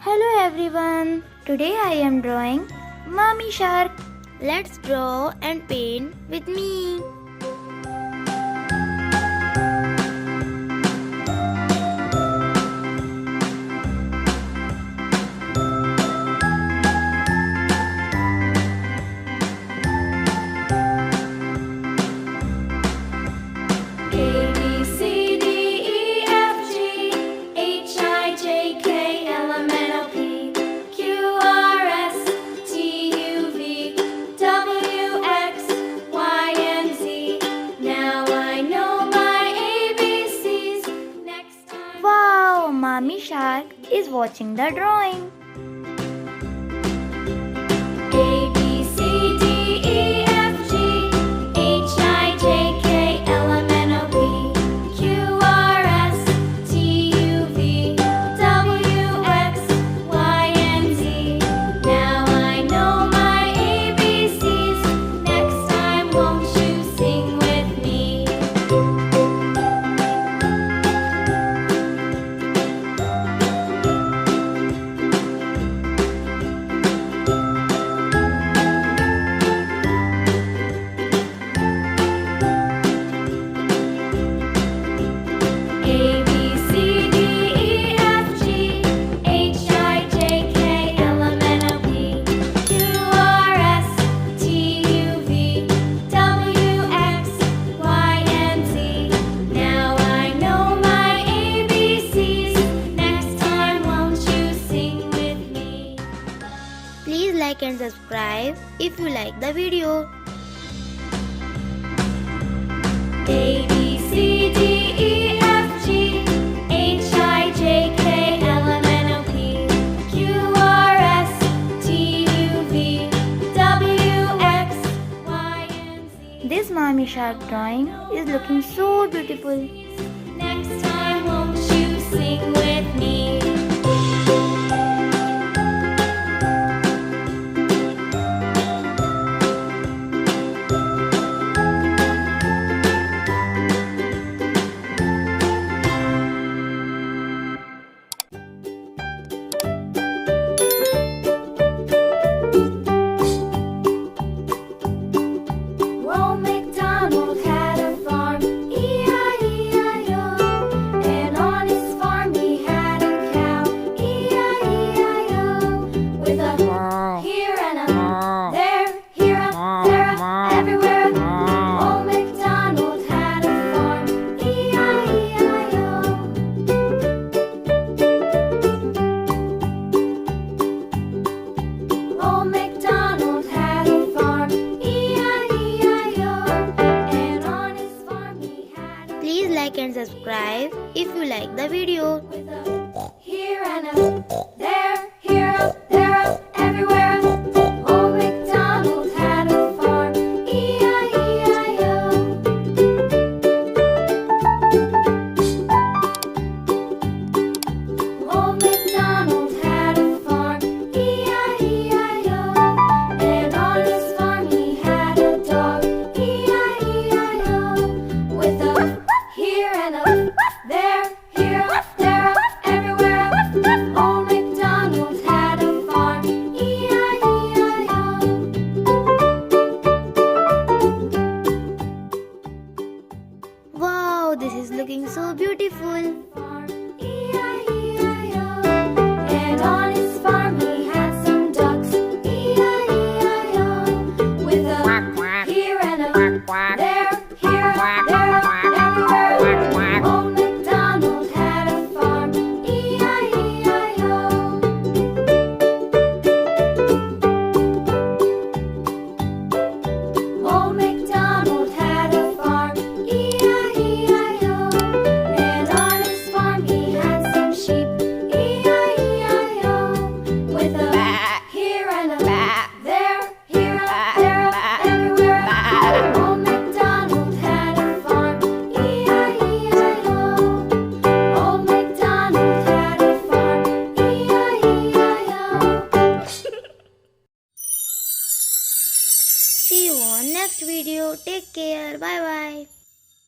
Hello everyone, today I am drawing Mommy Shark. Let's draw and paint with me. Mommy Shark is watching the drawing. A, B, C, D, E, F, G, H, I, J, K, L, M, N, O, P, Q, R, S, T, U, V, W, X, Y, and Z. Now I know my ABCs. Next time, won't you sing with me? Please like and subscribe if you like the video. A, B, C, D, E, F, G, H, I, J, K, L, M, N, O, P, Q, R, S, T, U, V, W, X, Y, and Z. This Mommy Shark drawing is looking so beautiful. Next time, won't you sing with me? Please like and subscribe if you like the video. Here and up, there, here up, there up, everywhere up. Old MacDonald had a farm, E-I-E-I-O. Old MacDonald had a farm, E-I-E-I-O. And on his farm he had a dog, E-I-E-I-O. With a here and up, there, here up, there up, everywhere up. Old MacDonald had a farm, E-I-E-I-O. Wow, this is looking so beautiful. E-I-E-I-O. And on his farm he had some ducks, E-I-E-I-O. With a here and up, there, here up, there up. Old MacDonald had a farm, E-I-E-I-O. Old MacDonald had a farm, E-I-E-I-O. And on his farm he had some sheep, E-I-E-I-O. With a here and a there, here up, there up, everywhere up. Old MacDonald had a farm, See you on next video. Take care. Bye bye.